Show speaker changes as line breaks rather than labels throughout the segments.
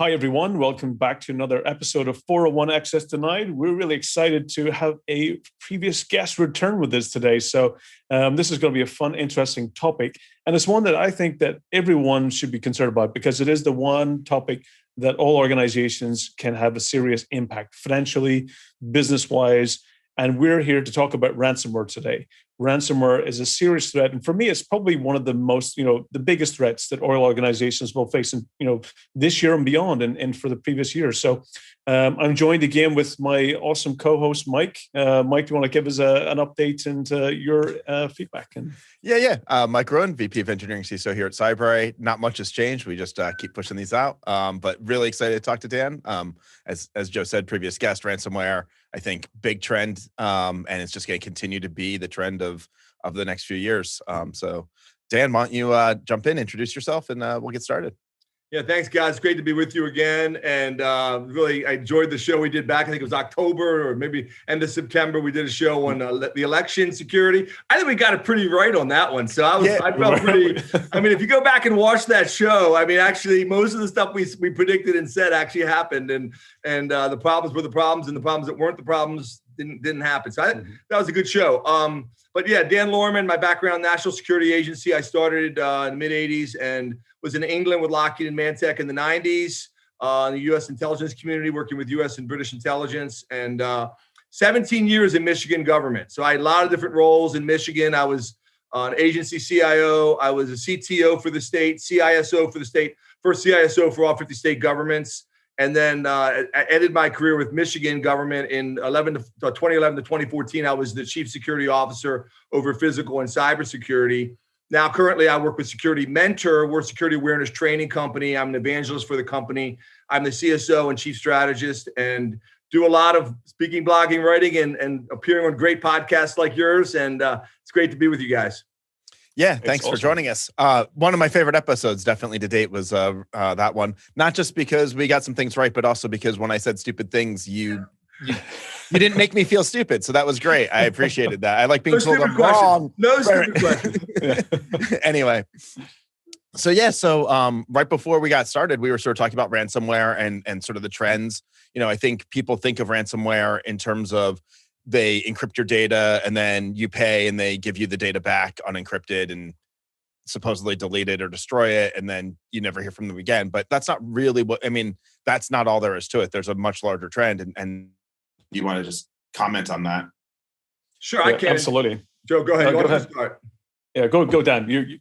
Hi, everyone. Welcome back to another episode of 401 Access Denied. We're really excited to have a previous guest return with us today. So this is going to be a fun, interesting topic. And it's one that I think that everyone should be concerned about because it is the one topic that all organizations can have a serious impact financially, business-wise. And we're here to talk about ransomware today. Ransomware is a serious threat. And for me, it's probably one of the most, the biggest threats that oil organizations will face in, this year and beyond and for the previous year. So I'm joined again with my awesome co-host, Mike. Mike, do you want to give us an update and your feedback?
Mike Rowan, VP of Engineering CISO here at Cybrary. Not much has changed. We just keep pushing these out, but really excited to talk to Dan. As Joe said, previous guest, ransomware, I think big trend, and it's just going to continue to be the trend of the next few years. So Dan, why don't you jump in, introduce yourself, and we'll get started.
Yeah, thanks, guys. Great to be with you again. And really, I enjoyed the show we did back. I think it was October or maybe end of September. We did a show on the election security. I think we got it pretty right on that one. So I felt pretty. I mean, if you go back and watch that show, I mean, actually, most of the stuff we predicted and said actually happened. And the problems were the problems, and the problems that weren't the problems didn't happen. So that was a good show. But yeah, Dan Lohrmann, my background, National Security Agency. I started in the mid 80s and was in England with Lockheed and Mantech in the 90s, in the U.S. intelligence community, working with U.S. and British intelligence, and 17 years in Michigan government. So I had a lot of different roles in Michigan. I was an agency CIO. I was a CTO for the state, CISO for the state, first CISO for all 50 state governments. And then I ended my career with Michigan government in 2011 to 2014. I was the chief security officer over physical and cybersecurity. Now, currently, I work with Security Mentor. We're a security awareness training company. I'm an evangelist for the company. I'm the CSO and chief strategist and do a lot of speaking, blogging, writing, and appearing on great podcasts like yours. And it's great to be with you guys.
Yeah, thanks for joining us. One of my favorite episodes definitely to date was that one. Not just because we got some things right, but also because when I said stupid things, you didn't make me feel stupid. So that was great. I appreciated that. I like being told I'm wrong.
No stupid questions.
Anyway. So right before we got started, we were sort of talking about ransomware and sort of the trends. I think people think of ransomware in terms of they encrypt your data and then you pay and they give you the data back unencrypted and supposedly delete it or destroy it. And then you never hear from them again. But that's not really that's not all there is to it. There's a much larger trend. And you want to just comment on that?
Sure, I can.
Absolutely.
Joe, go ahead.
Go ahead.
Start.
Yeah, go Dan. You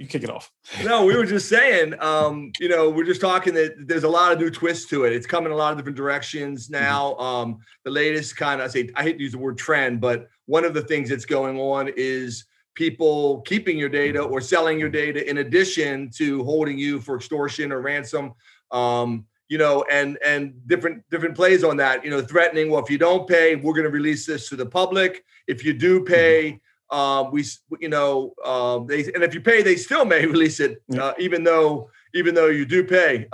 kick it off.
No, we were just saying, we're just talking that there's a lot of new twists to it. It's coming a lot of different directions now. The latest kind of, I hate to use the word trend, but one of the things that's going on is people keeping your data or selling your data in addition to holding you for extortion or ransom. And different plays on that. Threatening. Well, if you don't pay, we're going to release this to the public. If you do pay. And if you pay, they still may release it, even though you do pay,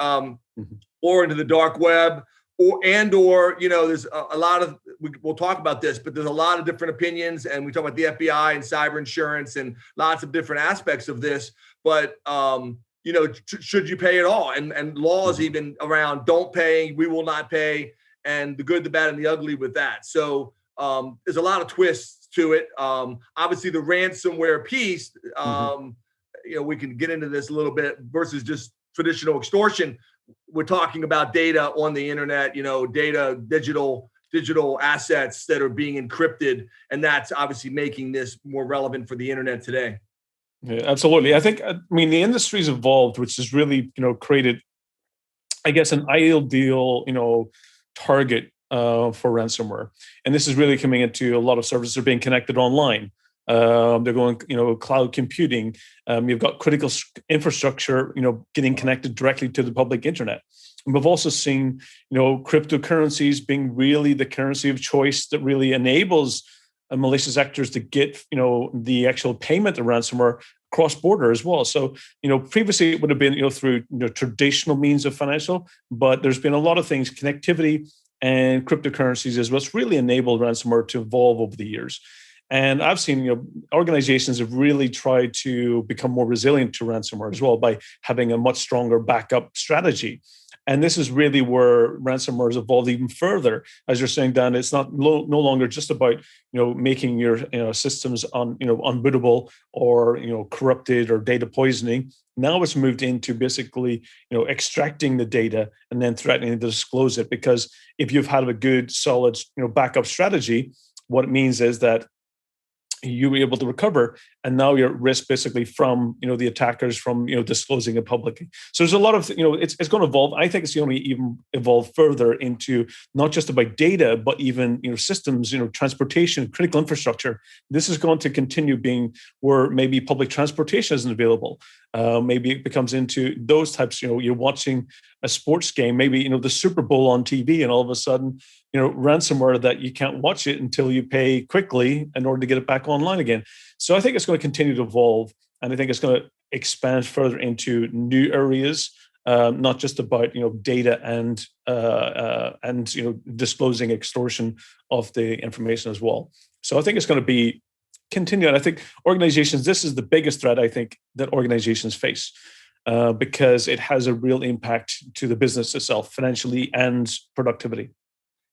or into the dark web, or there's a lot of, we'll talk about this, but there's a lot of different opinions, and we talk about the FBI and cyber insurance and lots of different aspects of this. But should you pay at all? And laws even around don't pay, we will not pay, and the good, the bad, and the ugly with that. So there's a lot of twists to it. Obviously the ransomware piece, we can get into this a little bit versus just traditional extortion. We're talking about data on the internet, data, digital assets that are being encrypted. And that's obviously making this more relevant for the internet today.
Yeah, absolutely. I mean, the industry's evolved, which has really, created, I guess, an ideal, target for ransomware. And this is really coming into a lot of services are being connected online. They're going, cloud computing. You've got critical infrastructure, getting connected directly to the public internet. And we've also seen, cryptocurrencies being really the currency of choice that really enables malicious actors to get, the actual payment of ransomware cross-border as well. So, previously it would have been, through traditional means of financial, but there's been a lot of things, connectivity and cryptocurrencies is what's really enabled ransomware to evolve over the years. And I've seen, organizations have really tried to become more resilient to ransomware as well by having a much stronger backup strategy. And this is really where ransomware has evolved even further. As you're saying, Dan, it's not no longer just about making your systems unbootable or corrupted or data poisoning. Now it's moved into basically extracting the data and then threatening to disclose it. Because if you've had a good solid backup strategy, what it means is that you were able to recover, and now you're at risk basically from the attackers from disclosing it publicly. So there's a lot of it's going to evolve. I think it's going to even evolve further into not just about data, but even systems, transportation, critical infrastructure. This is going to continue being where maybe public transportation isn't available. Maybe it becomes into those types. You're watching a sports game, maybe the Super Bowl on TV, and all of a sudden ransomware that you can't watch it until you pay quickly in order to get it back online again. So I think it's going to continue to evolve, and I think it's going to expand further into new areas, not just about data and disclosing extortion of the information as well. So I think it's going to be continued. I think organizations, this is the biggest threat I think that organizations face, because it has a real impact to the business itself, financially and productivity.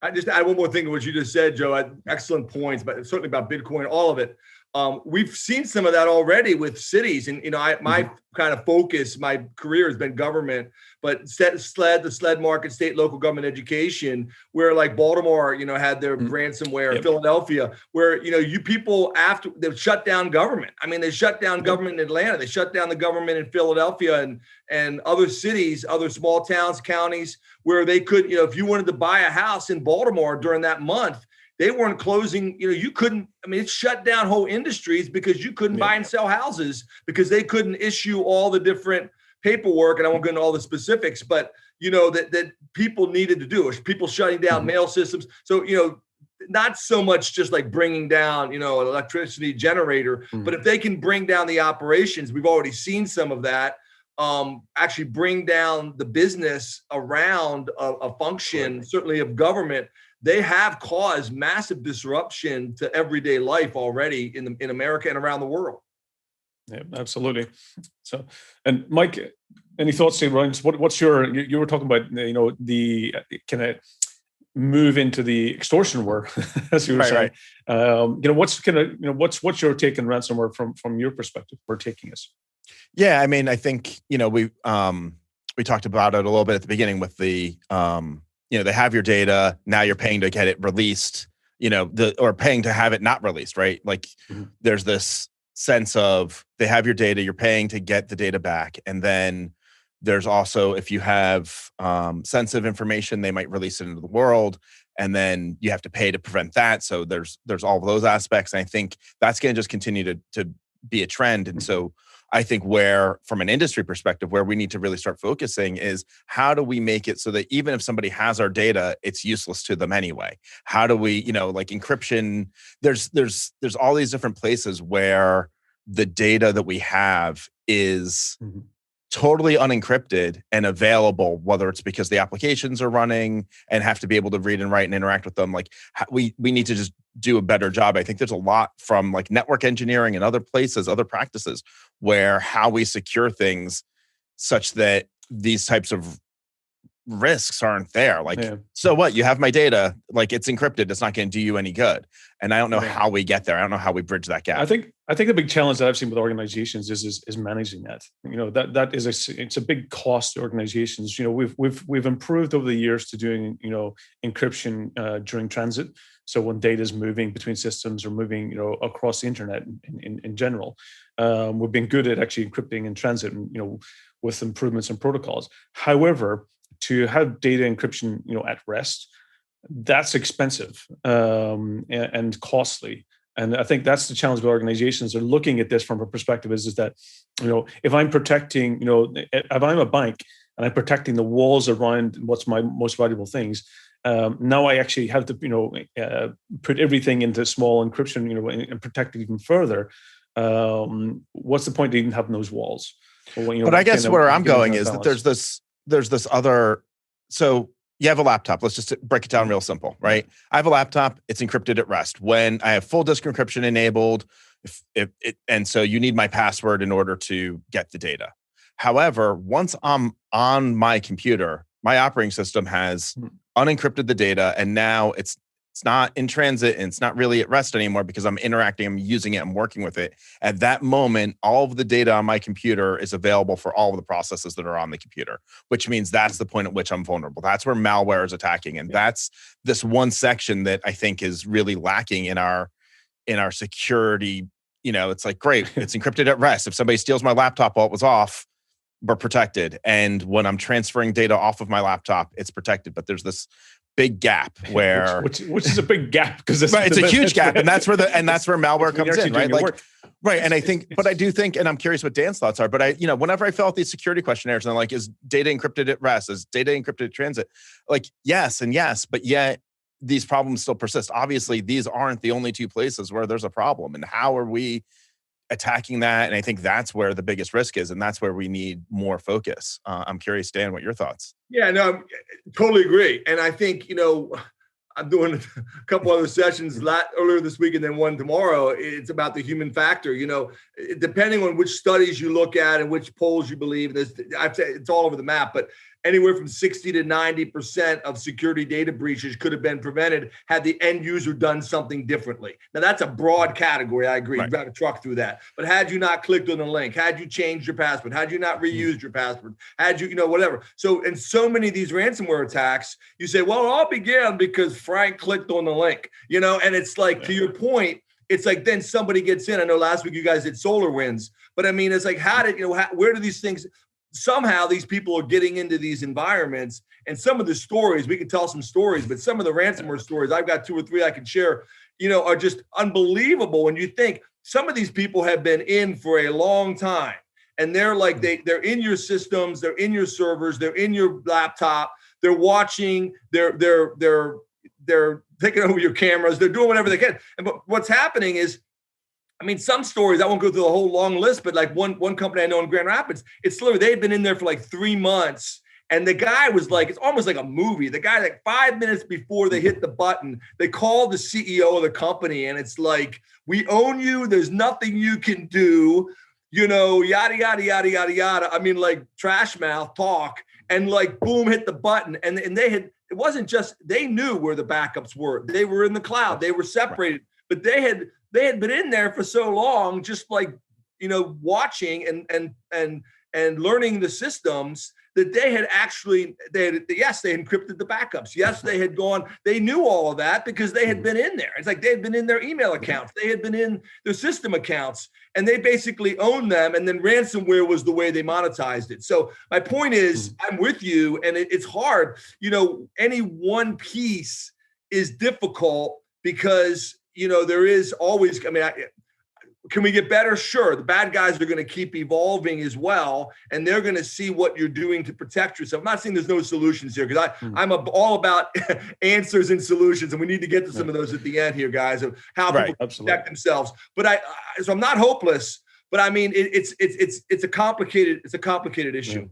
I just add one more thing to what you just said, Joe. Excellent points, but certainly about Bitcoin, all of it. We've seen some of that already with cities, and my kind of focus, my career has been government, but the SLED market, state, local government education, where like Baltimore, had their ransomware,
Yep.
Philadelphia, where you people after they shut down government. I mean, they shut down government in Atlanta, they shut down the government in Philadelphia, and other cities, other small towns, counties, where they could, if you wanted to buy a house in Baltimore during that month, they weren't closing, you couldn't, it shut down whole industries because you couldn't buy and sell houses because they couldn't issue all the different paperwork. And I won't go into all the specifics, but, that people needed to do. People shutting down mail systems. So, not so much just like bringing down, an electricity generator, but if they can bring down the operations, we've already seen some of that, actually bring down the business around a function, certainly of government. They have caused massive disruption to everyday life already in America and around the world.
Yeah, absolutely. So, and Mike, any thoughts here, Ryan? What's you were talking about, the kind of move into the extortion war, as you were saying. Right. What's your take on ransomware from your perspective? We're taking us.
Yeah, I think we talked about it a little bit at the beginning with the they have your data, now you're paying to get it released, or paying to have it not released, right? Like there's this sense of they have your data, you're paying to get the data back. And then there's also, if you have sensitive information, they might release it into the world, and then you have to pay to prevent that. So there's all of those aspects. And I think that's going to just continue to be a trend. And so I think where, from an industry perspective, where we need to really start focusing is how do we make it so that even if somebody has our data, it's useless to them anyway? How do we, like encryption, there's all these different places where the data that we have is totally unencrypted and available, whether it's because the applications are running and have to be able to read and write and interact with them. Like we need to just do a better job. I think there's a lot from like network engineering and other places, other practices, where how we secure things such that these types of risks aren't there. Like, so what? You have my data, like it's encrypted. It's not going to do you any good. And I don't know how we get there. I don't know how we bridge that gap.
I think the big challenge that I've seen with organizations is managing that. That is it's a big cost to organizations. We've improved over the years to doing encryption during transit. So when data is moving between systems or moving across the internet in general, we've been good at actually encrypting in transit, with improvements in protocols. However, to have data encryption at rest, that's expensive and costly. And I think that's the challenge with organizations. They're looking at this from a perspective is that, if I'm protecting, if I'm a bank and I'm protecting the walls around what's my most valuable things, now I actually have to, put everything into small encryption, and protect it even further. What's the point of even having those walls?
But I guess where I'm going is that there's this other, so you have a laptop. Let's just break it down real simple, right? I have a laptop. It's encrypted at rest. When I have full disk encryption enabled, and so you need my password in order to get the data. However, once I'm on my computer, my operating system has unencrypted the data, and now it's not in transit and it's not really at rest anymore because I'm interacting, I'm using it, I'm working with it. At that moment, all of the data on my computer is available for all of the processes that are on the computer, which means that's the point at which I'm vulnerable. That's where malware is attacking. And that's this one section that I think is really lacking in our security. It's like, great, it's encrypted at rest. If somebody steals my laptop while it was off, we're protected. And when I'm transferring data off of my laptop, it's protected. But there's this big gap where
which is a big gap because
it's a huge gap, and that's where malware comes in, right? Right. And I think, but I do think, and I'm curious what Dan's thoughts are, but whenever I fill out these security questionnaires and I'm like, is data encrypted at rest? Is data encrypted at transit? Like, yes, but yet these problems still persist. Obviously, these aren't the only two places where there's a problem, and how are we attacking that? And I think that's where the biggest risk is, and that's where we need more focus. I'm curious, Dan, what your thoughts?
Yeah, no, totally agree. And I think, I'm doing a couple other sessions earlier this week and then one tomorrow. It's about the human factor. Depending on which studies you look at and which polls you believe, I'd say it's all over the map, but anywhere from 60 to 90% of security data breaches could have been prevented had the end user done something differently. Now, that's a broad category. I agree. Right. You've got to truck through that. But had you not clicked on the link, had you changed your password, had you not reused your password, had you, whatever. So, in so many of these ransomware attacks, you say, well, it all began because Frank clicked on the link, and it's like, to your point, it's like then somebody gets in. I know last week you guys did SolarWinds, but I mean, it's like, where do these things... Somehow these people are getting into these environments, and some of the stories, we can tell some stories, but some of the ransomware stories, I've got 2 or 3 I can share, are just unbelievable. When you think some of these people have been in for a long time, and they're like, they're in your systems, they're in your servers, they're in your laptop, they're watching, they're taking over your cameras, they're doing whatever they can. But what's happening is, some stories, I won't go through the whole long list, but like one company I know in Grand Rapids, it's literally, they had been in there for like 3 months. And the guy was like, it's almost like a movie. The guy, like 5 minutes before they hit the button, they called the CEO of the company. And it's like, we own you. There's nothing you can do, yada, yada, yada, yada, yada. Like trash mouth talk, and like, boom, hit the button. And it wasn't just, they knew where the backups were. They were in the cloud. They were separated, but they had been in there for so long, just like, watching and learning the systems, that they had encrypted the backups. Yes, they had gone, they knew all of that because they had been in there. It's like they had been in their email accounts. They had been in their system accounts, and they basically owned them. And then ransomware was the way they monetized it. So my point is, I'm with you, and it's hard. Any one piece is difficult because, there is always, can we get better? Sure. The bad guys are going to keep evolving as well, and they're going to see what you're doing to protect yourself. I'm not saying there's no solutions here, because I'm all about answers and solutions, and we need to get to some of those at the end here, guys, of how people protect themselves. But so I'm not hopeless, but it's a complicated issue.
Yeah.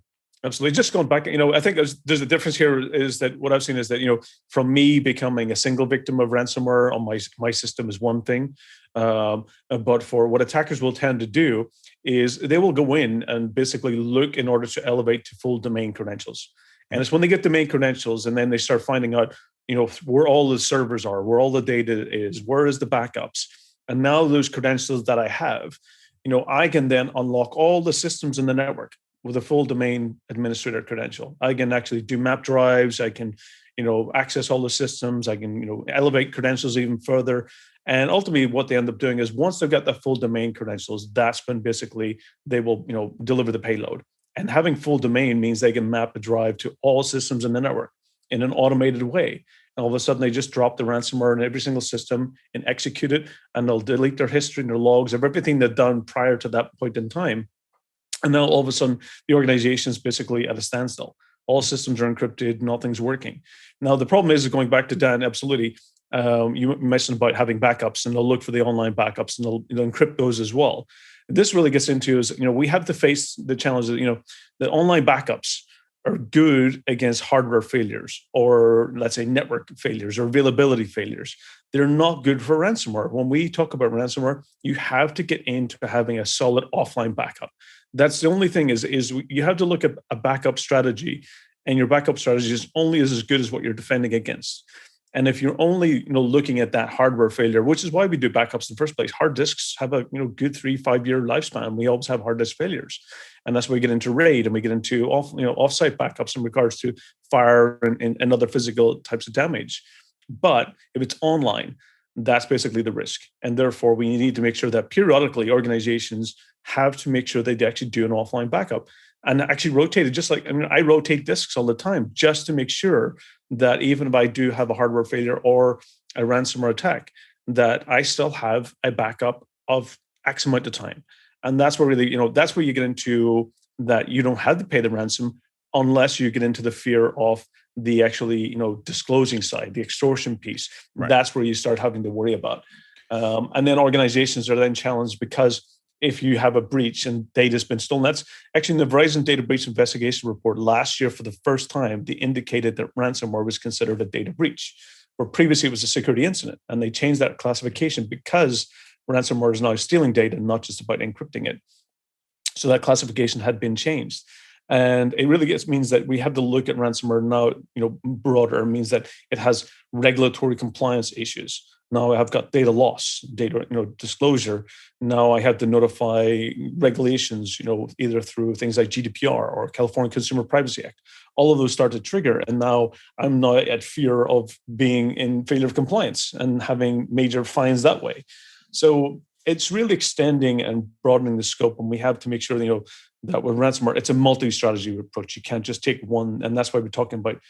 Absolutely. Just going back, I think there's a difference here, is that what I've seen is that, from me becoming a single victim of ransomware on my system is one thing. But for what attackers will tend to do is they will go in and basically look in order to elevate to full domain credentials. And it's when they get domain credentials and then they start finding out, where all the servers are, where all the data is, where is the backups. And now those credentials that I have, I can then unlock all the systems in the network with a full domain administrator credential. I can actually do map drives. I can, access all the systems. I can, elevate credentials even further. And ultimately what they end up doing is, once they've got the full domain credentials, that's when basically they will, deliver the payload. And having full domain means they can map a drive to all systems in the network in an automated way. And all of a sudden they just drop the ransomware in every single system and execute it, and they'll delete their history and their logs of everything they've done prior to that point in time. And now all of a sudden, the organization is basically at a standstill. All systems are encrypted, nothing's working. Now, the problem is, going back to Dan, absolutely, you mentioned about having backups, and they'll look for the online backups, and they'll encrypt those as well. This really gets into is, we have to face the challenge that, that online backups are good against hardware failures, or let's say network failures or availability failures. They're not good for ransomware. When we talk about ransomware, you have to get into having a solid offline backup. That's the only thing is you have to look at a backup strategy and your backup strategy is only as good as what you're defending against. And if you're only looking at that hardware failure, which is why we do backups in the first place, hard disks have a good 3-5 year lifespan. We always have hard disk failures, and that's why we get into RAID and we get into offsite backups in regards to fire and other physical types of damage. But if it's online, that's basically the risk, and therefore we need to make sure that periodically organizations have to make sure they actually do an offline backup and actually rotate it. Just like I rotate disks all the time just to make sure that even if I do have a hardware failure or a ransomware attack, that I still have a backup of X amount of time. And that's where really, that's where you get into that you don't have to pay the ransom unless you get into the fear of the actually, disclosing side, the extortion piece. Right. That's where you start having to worry about. And then organizations are then challenged because if you have a breach and data's been stolen. That's actually in the Verizon Data Breach Investigation Report last year. For the first time, they indicated that ransomware was considered a data breach, where previously it was a security incident. And they changed that classification because ransomware is now stealing data, not just about encrypting it. So that classification had been changed. And it really means that we have to look at ransomware now, broader. It means that it has regulatory compliance issues. Now I've got data loss, data, disclosure. Now I have to notify regulations, either through things like GDPR or California Consumer Privacy Act. All of those start to trigger. And now I'm now at fear of being in failure of compliance and having major fines that way. So it's really extending and broadening the scope. And we have to make sure, that with ransomware, it's a multi-strategy approach. You can't just take one. And that's why we're talking about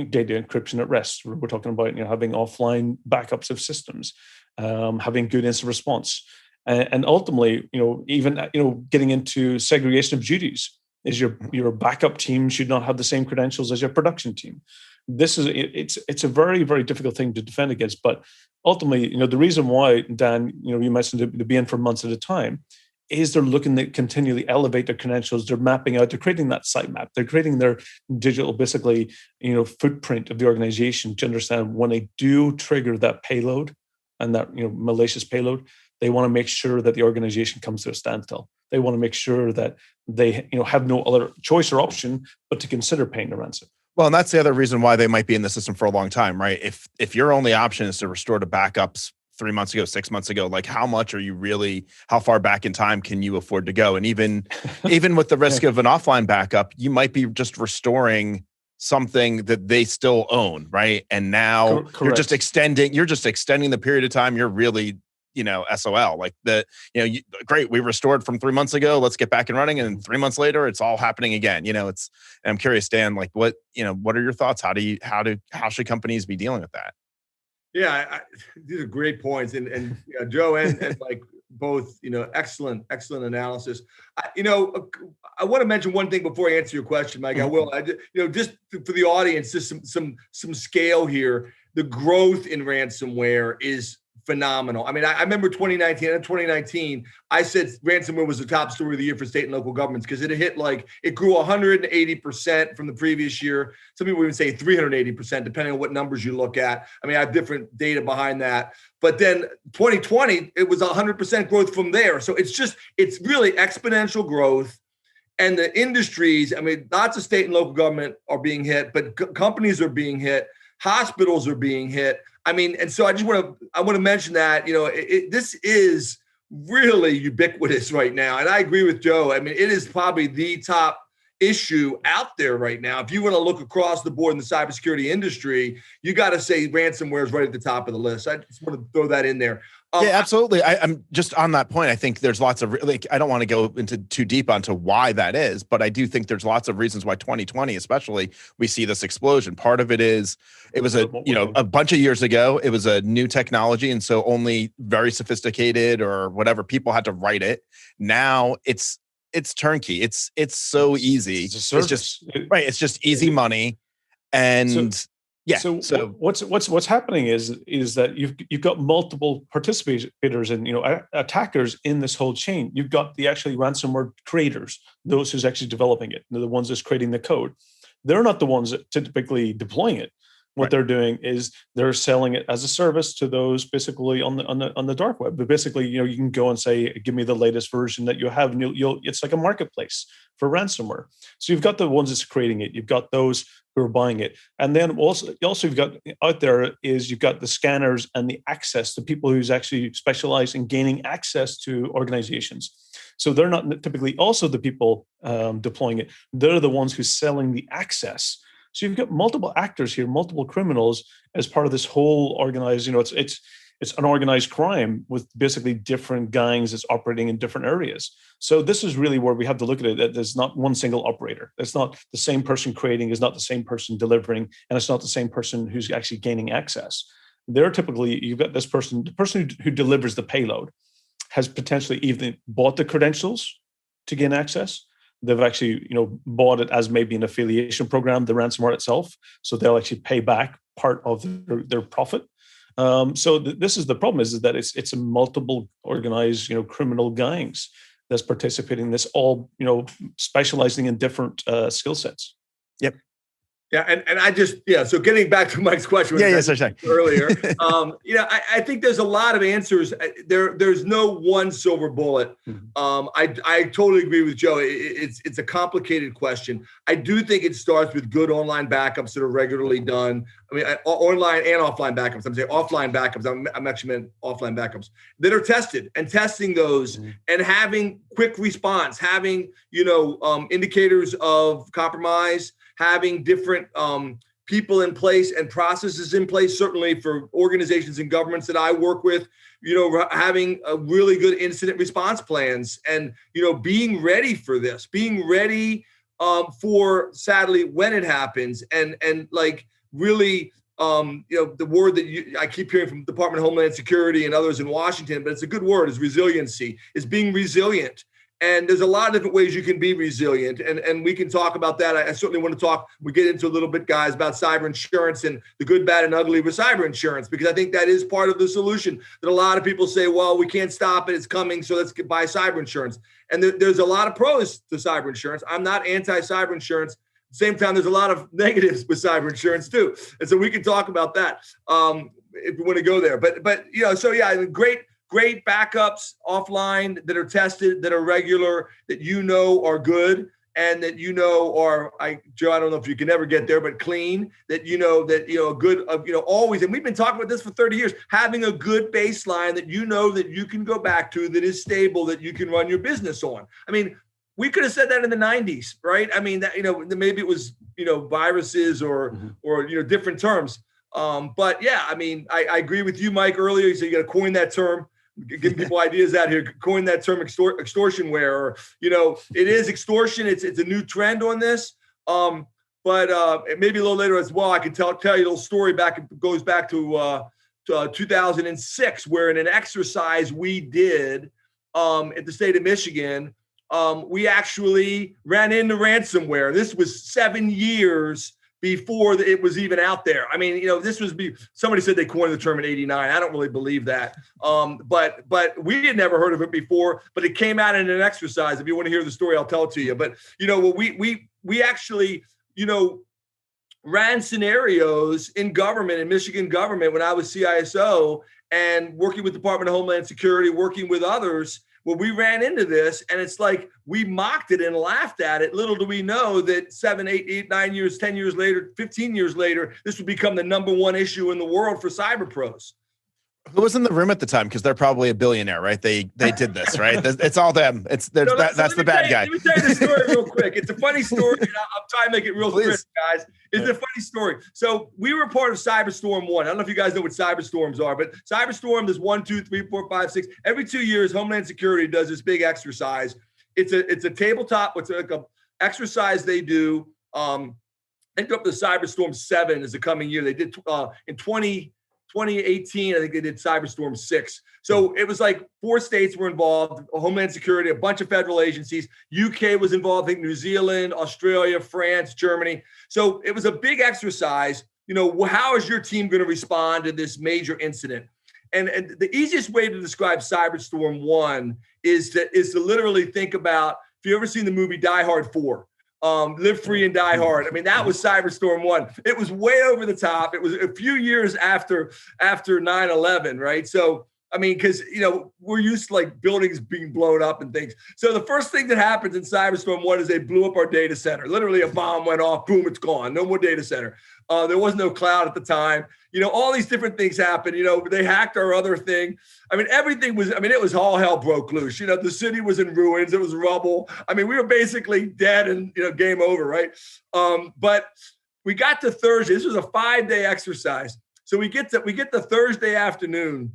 data encryption at rest. We're talking about having offline backups of systems, having good instant response, and ultimately, even getting into segregation of duties. Is your backup team should not have the same credentials as your production team. This is it's a very, very difficult thing to defend against. But ultimately, the reason why, Dan, you mentioned to be in for months at a time, is they're looking to continually elevate their credentials. They're mapping out, they're creating that sitemap. They're creating their digital, basically, footprint of the organization to understand when they do trigger that payload and that, malicious payload, they want to make sure that the organization comes to a standstill. They want to make sure that they, have no other choice or option but to consider paying the ransom.
Well, and that's the other reason why they might be in the system for a long time, right? If your only option is to restore to backups 3 months ago, 6 months ago, like how far back in time can you afford to go? And even with the risk of an offline backup, you might be just restoring something that they still own, right? And now you're just extending the period of time you're really, SOL. Like great, we restored from 3 months ago, let's get back and running. And 3 months later, it's all happening again. And I'm curious, Dan, like what are your thoughts? How should companies be dealing with that?
Yeah, these are great points, and Joe and like both, excellent analysis. I want to mention one thing before I answer your question, Mike. I will. Just for the audience, just some scale here. The growth in ransomware is phenomenal. I mean, I remember 2019, I said ransomware was the top story of the year for state and local governments because it grew 180% from the previous year. Some people even say 380%, depending on what numbers you look at. I mean, I have different data behind that. But then 2020, it was 100% growth from there. So it's really exponential growth. And the industries, I mean, lots of state and local government are being hit, but companies are being hit. Hospitals are being hit. I mean, and so I want to mention that, this is really ubiquitous right now. And I agree with Joe. I mean, it is probably the top issue out there right now. If you want to look across the board in the cybersecurity industry, you got to say ransomware is right at the top of the list. I just want to throw that in there.
Yeah, absolutely. I'm just on that point. I think there's lots of I don't want to go into too deep onto why that is, but I do think there's lots of reasons why 2020, especially, we see this explosion. Part of it is it was a bunch of years ago. It was a new technology, and so only very sophisticated or whatever people had to write it. Now it's turnkey. It's so easy. It's just right. It's just easy money, and. Yeah.
So what's happening is that you've got multiple participators and attackers in this whole chain. You've got the actually ransomware creators, those who's actually developing it. They're the ones that's creating the code. They're not the ones that typically deploying it. What they're doing is they're selling it as a service to those basically on the dark web. But basically, you can go and say, "Give me the latest version that you have," and it's like a marketplace for ransomware. So you've got the ones that's creating it. You've got those who are buying it. And then also you've got out there is you've got the scanners and the access, the people who's actually specialize in gaining access to organizations. So they're not typically also the people deploying it. They're the ones who's selling the access. So you've got multiple actors here, multiple criminals as part of this whole organized, it's an organized crime with basically different gangs that's operating in different areas. So this is really where we have to look at it, that there's not one single operator. It's not the same person creating, is not the same person delivering, and it's not the same person who's actually gaining access. They're typically, you've got this person, the person who delivers the payload has potentially even bought the credentials to gain access. They've actually, bought it as maybe an affiliation program, the ransomware itself. So they'll actually pay back part of their profit. So this is the problem: is that it's a multiple organized, criminal gangs that's participating in this, all specializing in different skill sets.
Yep.
Yeah, and I just so getting back to Mike's question
sorry.
earlier, I think there's a lot of answers. There's no one silver bullet. I totally agree with Joe. It's a complicated question. I do think it starts with good online backups that are regularly done. I mean, online and offline backups. I'm saying offline backups. I'm actually meant offline backups that are tested, and testing those and having quick response, having indicators of compromise, having different people in place and processes in place, certainly for organizations and governments that I work with, having a really good incident response plans and, being ready for this, being ready for, sadly, when it happens, and like really, the word that I keep hearing from the Department of Homeland Security and others in Washington, but it's a good word, is resiliency, is being resilient. And there's a lot of different ways you can be resilient. And we can talk about that. I certainly want to talk, we get into a little bit, guys, about cyber insurance and the good, bad, and ugly with cyber insurance, because I think that is part of the solution. That a lot of people say, well, we can't stop it, it's coming, so let's buy cyber insurance. And there's a lot of pros to cyber insurance. I'm not anti-cyber insurance. At the same time, there's a lot of negatives with cyber insurance too. And so we can talk about that if you want to go there. But great backups offline that are tested, that are regular, that are good, and that Joe, I don't know if you can ever get there, but clean, that good, always. And we've been talking about this for 30 years, having a good baseline that that you can go back to, that is stable, that you can run your business on. I mean, we could have said that in the 90s, right? I mean, that maybe it was viruses or different terms. But yeah, I mean, I agree with you, Mike, earlier. You said you got to coin that term. Giving people ideas out here, coin that term extortionware, or it is extortion. It's a new trend on this. But maybe a little later as well, I can tell you a little story goes back to 2006, where in an exercise we did at the state of Michigan, we actually ran into ransomware. This was 7 years before it was even out there. I mean, somebody said they coined the term in '89. I don't really believe that. But we had never heard of it before, but it came out in an exercise. If you want to hear the story, I'll tell it to you. But, we actually, ran scenarios in government, in Michigan government, when I was CISO and working with Department of Homeland Security, working with others, where we ran into this, and it's like we mocked it and laughed at it. Little do we know that 7, 8, 9 years, 10 years later, 15 years later, this would become the number one issue in the world for cyber pros.
Who was in the room at the time? Because they're probably a billionaire, right? They did this, right? It's all them. That's the bad guy.
Let me tell you the story real quick. It's a funny story, and I'm trying to make it real quick, guys. It's a funny story. So we were part of Cyberstorm 1. I don't know if you guys know what Cyberstorms are, but Cyberstorm is 1, 2, 3, 4, 5, 6. Every 2 years, Homeland Security does this big exercise. It's a tabletop. It's like a exercise they do. I think up to Cyberstorm 7 is the coming year. They did in 2018, I think they did Cyberstorm 6. So it was like 4 states were involved, Homeland Security, a bunch of federal agencies. UK was involved, I think New Zealand, Australia, France, Germany. So it was a big exercise. How is your team going to respond to this major incident? And the easiest way to describe Cyberstorm 1 is to literally think about, if you've ever seen the movie Die Hard 4, Live Free and Die Hard. I mean, that was Cyberstorm 1. It was way over the top. It was a few years after 9/11, right? So I mean, because, we're used to like buildings being blown up and things. So the first thing that happens in Cyberstorm 1 is they blew up our data center. Literally a bomb went off, boom, it's gone. No more data center. There was no cloud at the time. All these different things happened. They hacked our other thing. I mean, everything was, it was all hell broke loose. The city was in ruins. It was rubble. I mean, we were basically dead and, game over, right? But we got to Thursday. This was a 5-day exercise. So we get to Thursday afternoon,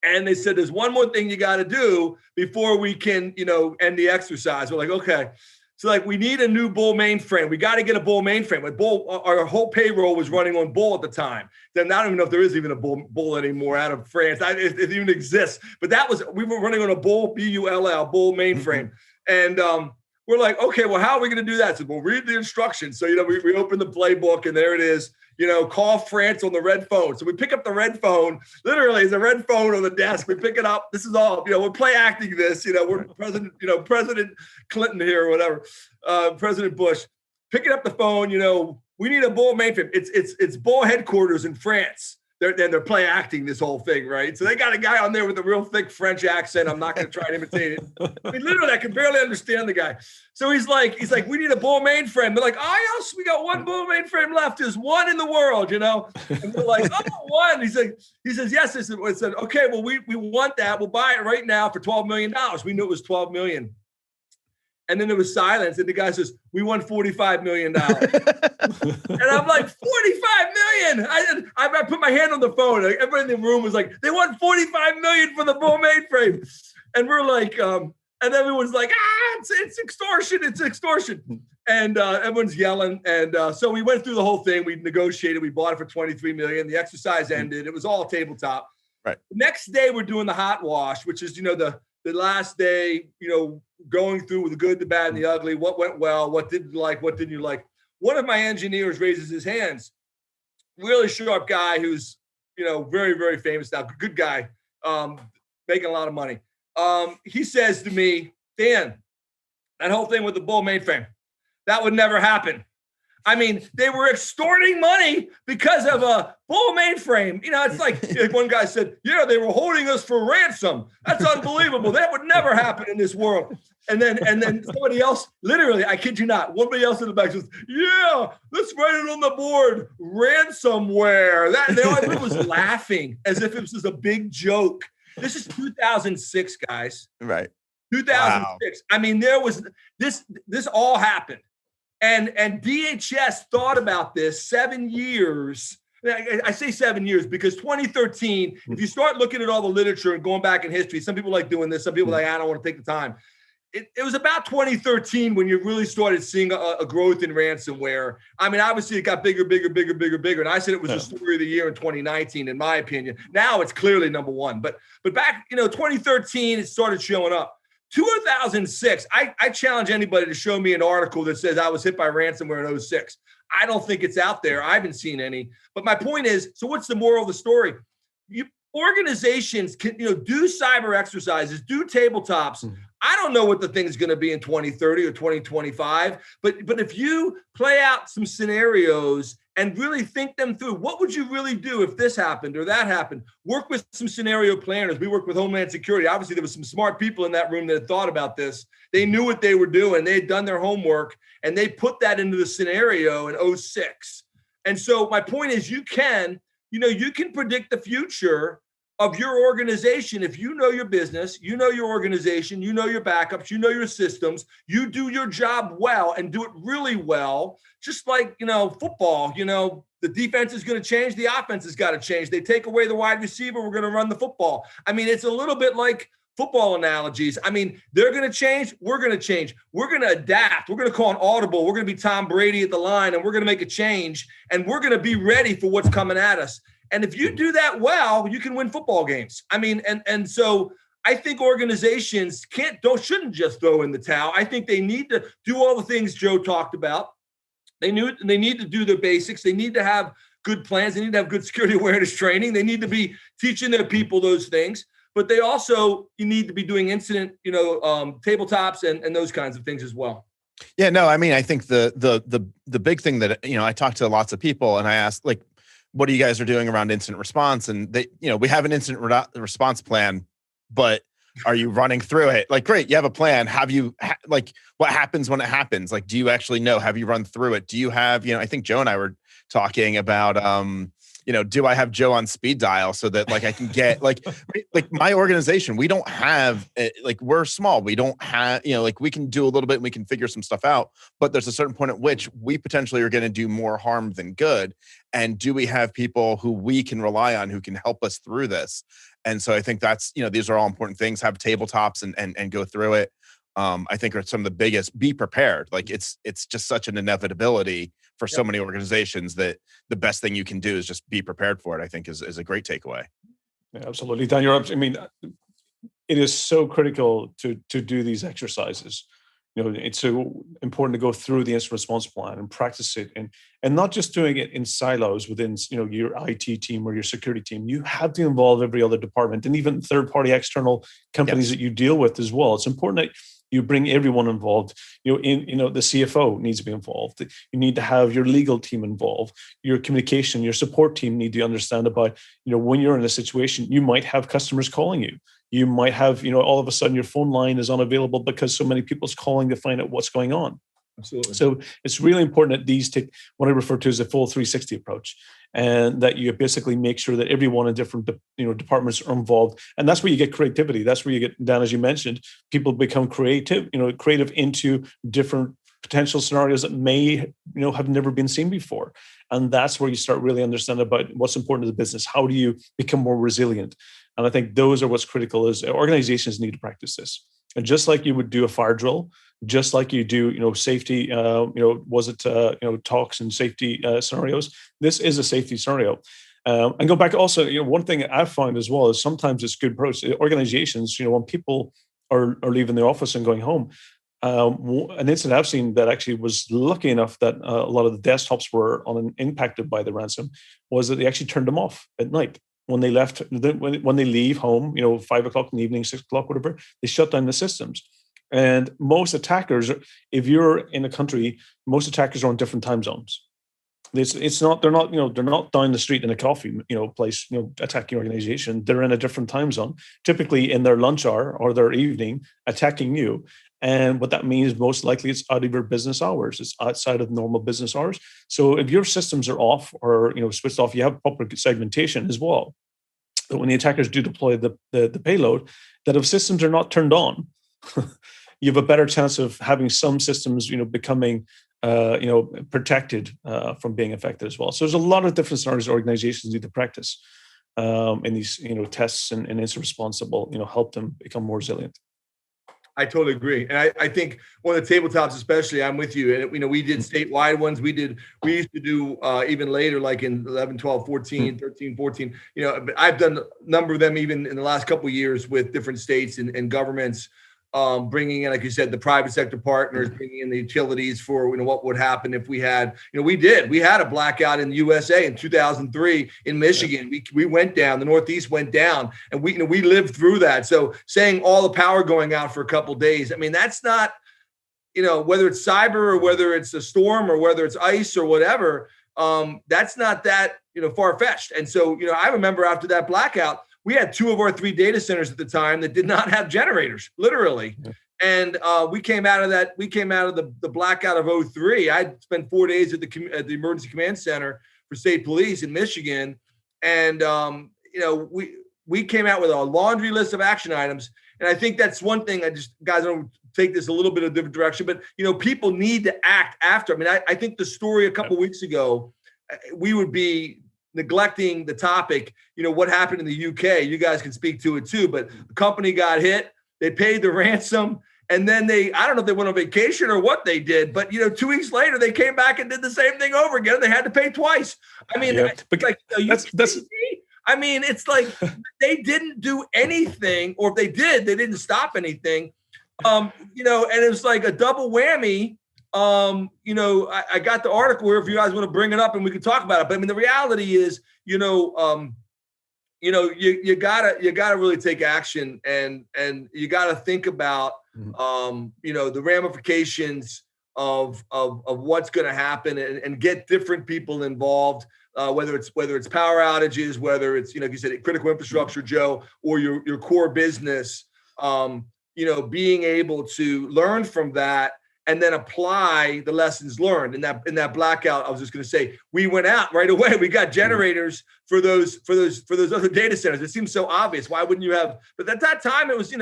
and they said, there's one more thing you got to do before we can, end the exercise. We're like, okay. So like, we need a new Bull mainframe. We got to get a Bull mainframe. Like our whole payroll was running on Bull at the time. Then I don't even know if there is even a Bull anymore out of France. It even exists. But we were running on a Bull, B-U-L-L, Bull mainframe. And we're like, okay, well, how are we going to do that? So we'll read the instructions. So, we open the playbook, and there it is. Call France on the red phone. So we pick up the red phone. Literally, it's a red phone on the desk. We pick it up. This is all, we're play acting this. We're President Clinton here or whatever, President Bush. Picking up the phone. We need a Bull mainframe. It's Bull headquarters in France. They're play acting this whole thing, right? So they got a guy on there with a real thick French accent. I'm not going to try and imitate it. Literally, I can barely understand the guy. So he's like, we need a Bull mainframe. They're like, oh, yes, we got one Bull mainframe left. There's one in the world, And we're like, oh, one. He says, yes. I said, okay, well, we want that. We'll buy it right now for $12 million. We knew it was $12 million. And then there was silence, and the guy says, we won $45 million. And I'm like, $45 million. I put my hand on the phone. Like, everybody in the room was like, they won $45 million for the Bull mainframe. And we're like, and everyone's like, it's extortion. It's extortion. And everyone's yelling. And so we went through the whole thing. We negotiated. We bought it for $23 million. The exercise ended. It was all tabletop.
Right.
The next day, we're doing the hot wash, which is, the last day, going through the good, the bad, and the ugly. What went well? What didn't you like? What didn't you like? One of my engineers raises his hands. Really sharp guy who's, very, very famous now. Good guy, making a lot of money. He says to me, Dan, that whole thing with the Bull mainframe, that would never happen. I mean, they were extorting money because of a Bull mainframe. It's like one guy said, they were holding us for ransom. That's unbelievable. That would never happen in this world. And then somebody else, literally, I kid you not, somebody else in the back says, yeah, let's write it on the board, ransomware. Everyone was laughing as if it was just a big joke. This is 2006, guys.
Right.
2006. Wow. I mean, there was this all happened. And DHS thought about this 7 years. I say 7 years because 2013, if you start looking at all the literature and going back in history, some people like doing this. Some people are like, I don't want to take the time. It was about 2013 when you really started seeing a growth in ransomware. I mean, obviously it got bigger. And I said it was the story of the year in 2019, in my opinion. Now it's clearly number one. But back, 2013, it started showing up. 2006, I challenge anybody to show me an article that says I was hit by ransomware in 06. I don't think it's out there. I haven't seen any. But my point is, so what's the moral of the story? Organizations can, do cyber exercises, do tabletops. Mm-hmm. I don't know what the thing's going to be in 2030 or 2025, but if you play out some scenarios and really think them through, what would you really do if this happened or that happened? Work with some scenario planners. We work with Homeland Security. Obviously, there was some smart people in that room that had thought about this. They knew what they were doing. They had done their homework, and they put that into the scenario in 06. And so my point is, you can predict the future of your organization. If you know your business, you know your organization, you know your backups, you know your systems, you do your job well and do it really well. Just like, football, the defense is going to change. The offense has got to change. They take away the wide receiver. We're going to run the football. I mean, it's a little bit like football analogies. I mean, they're going to change. We're going to change. We're going to adapt. We're going to call an audible. We're going to be Tom Brady at the line, and we're going to make a change, and we're going to be ready for what's coming at us. And if you do that well, you can win football games. I mean, and so I think organizations shouldn't just throw in the towel. I think they need to do all the things Joe talked about. They need to do their basics. They need to have good plans. They need to have good security awareness training. They need to be teaching their people those things. But they also, you need to be doing incident, tabletops and those kinds of things as well.
Yeah, no, I mean, I think the big thing that, I talk to lots of people and I ask, like, what you guys are doing around incident response. And they, we have an incident response plan, but are you running through it? Like, great, you have a plan. Have you, what happens when it happens? Like, do you actually know? Have you run through it? Do you have, I think Joe and I were talking about, do I have Joe on speed dial so that I can get like my organization, we don't have we're small. We don't have, we can do a little bit and we can figure some stuff out, but there's a certain point at which we potentially are going to do more harm than good. And do we have people who we can rely on who can help us through this? And so I think that's, these are all important things. Have tabletops and go through it. I think are some of the biggest. Be prepared. It's just such an inevitability for so many organizations that the best thing you can do is just be prepared for it. I think is a great takeaway.
Yeah, absolutely, Dan. It is so critical to do these exercises. It's so important to go through the incident response plan and practice it, and not just doing it in silos within your IT team or your security team. You have to involve every other department and even third-party external companies that you deal with as well. It's important that you bring everyone involved. The CFO needs to be involved. You need to have your legal team involved. Your communication, your support team need to understand about, when you're in a situation, you might have customers calling you. You might have, all of a sudden your phone line is unavailable because so many people's calling to find out what's going on.
Absolutely.
So it's really important that these take what I refer to as a full 360 approach, and that you basically make sure that everyone in different departments are involved. And that's where you get creativity. That's where you get, Dan, as you mentioned, people become creative into different potential scenarios that may have never been seen before. And that's where you start really understanding about what's important to the business. How do you become more resilient? And I think those are what's critical. Is organizations need to practice this. And just like you would do a fire drill, just like you do, safety, talks and safety scenarios, this is a safety scenario. And go back also, one thing I've found as well is sometimes it's good approach. Organizations, when people are leaving the office and going home, an incident I've seen that actually was lucky enough that a lot of the desktops were impacted by the ransom was that they actually turned them off at night. When they left, when they leave home, 5 o'clock in the evening, 6 o'clock, whatever, they shut down the systems. And most attackers, if you're in a country, most attackers are on different time zones. They're not down the street in a coffee, place, attacking your organization. They're in a different time zone, typically in their lunch hour or their evening, attacking you. And what that means, most likely, it's out of your business hours. It's outside of normal business hours. So if your systems are off or switched off, you have proper segmentation as well. But when the attackers do deploy the payload, that if systems are not turned on, you have a better chance of having some systems, becoming protected from being affected as well. So there's a lot of different scenarios organizations need to practice in these tests and incident response that will help them become more resilient.
I totally agree. And I think one of the tabletops, especially, I'm with you. And, we did statewide ones. We used to do even later, like in 11, 12, 14, 13, 14, but I've done a number of them even in the last couple of years with different states and governments, bringing in, like you said, the private sector partners, bringing in the utilities for, what would happen if we had, we had a blackout in the USA in 2003 in Michigan. We went down, the Northeast went down, and we lived through that. So saying all the power going out for a couple of days, that's not, whether it's cyber or whether it's a storm or whether it's ice or whatever, that's not that, far-fetched. And so, I remember after that blackout, we had 2 of our 3 data centers at the time that did not have generators, literally. Yeah. And we came out of the blackout of 2003. I spent 4 days at the Emergency Command Center for State Police in Michigan. And, we came out with a laundry list of action items. And I think that's one thing guys, don't take this a little bit of a different direction, but, people need to act after. I think the story a couple of weeks ago, we would be neglecting the topic, what happened in the UK. You guys can speak to it too, but the company got hit, they paid the ransom, and then I don't know if they went on vacation or what they did, but 2 weeks later, they came back and did the same thing over again. They had to pay twice. It's like they didn't do anything, or if they did, they didn't stop anything. And it was like a double whammy. I got the article here if you guys want to bring it up and we can talk about it. But the reality is, you gotta really take action and you gotta think about, the ramifications of what's going to happen and get different people involved. whether it's power outages, whether it's, like you said, critical infrastructure, Joe, or your core business, being able to learn from that and then apply the lessons learned. In that blackout, I was just going to say, we went out right away. We got generators for those other data centers. It seems so obvious. Why wouldn't you have? But at that time, it was,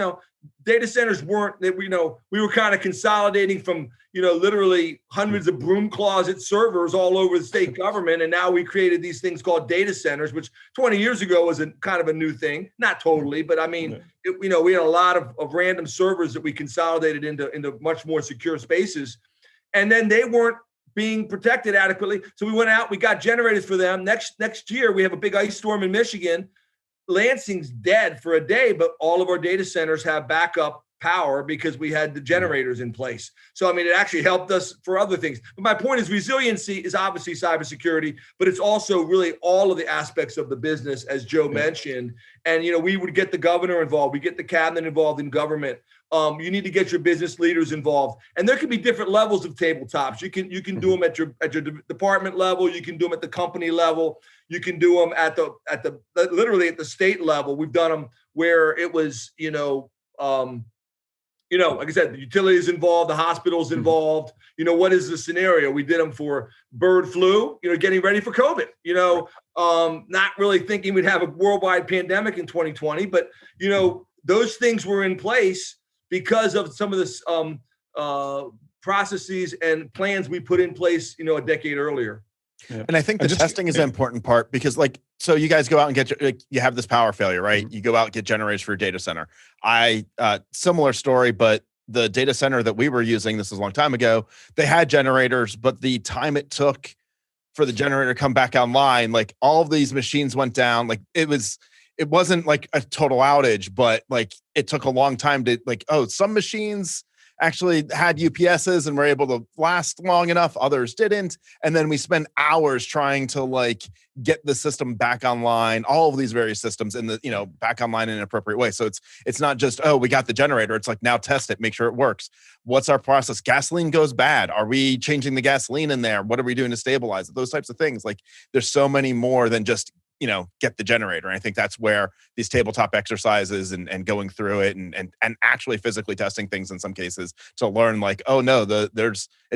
data centers weren't. We were kind of consolidating from literally hundreds of broom closet servers all over the state government, and now we created these things called data centers, which 20 years ago was a kind of a new thing. Not totally, but I mean, we had a lot of random servers that we consolidated into much more secure spaces, and then they weren't being protected adequately. So we went out, we got generators for them. Next year, we have a big ice storm in Michigan. Lansing's dead for a day, but all of our data centers have backup power because we had the generators in place. So, I mean, it actually helped us for other things. But my point is, resiliency is obviously cybersecurity, but it's also really all of the aspects of the business, as Joe mentioned. And, we would get the governor involved. We get the cabinet involved in government. You need to get your business leaders involved. And there can be different levels of tabletops. You can do them at your department level. You can do them at the company level. You can do them at the literally at the state level. We've done them where it was, like I said, the utilities involved, the hospitals involved. What is the scenario? We did them for bird flu, getting ready for COVID, not really thinking we'd have a worldwide pandemic in 2020, but, those things were in place because of some of this processes and plans we put in place, a decade earlier.
Yeah. And I think the testing is an important part because, so you guys go out and get, you have this power failure, right? You go out and get generators for your data center. Similar story, but the data center that we were using, this was a long time ago, they had generators, but the time it took for the generator to come back online, all of these machines went down. It wasn't like a total outage, but it took a long time to some machines actually had UPSs and were able to last long enough. Others didn't. And then we spend hours trying to get the system back online, all of these various systems in the, back online in an appropriate way. So it's not just, we got the generator. It's now test it, make sure it works. What's our process? Gasoline goes bad. Are we changing the gasoline in there? What are we doing to stabilize it? Those types of things. There's so many more than just, get the generator. And I think that's where these tabletop exercises and going through it and actually physically testing things in some cases to learn it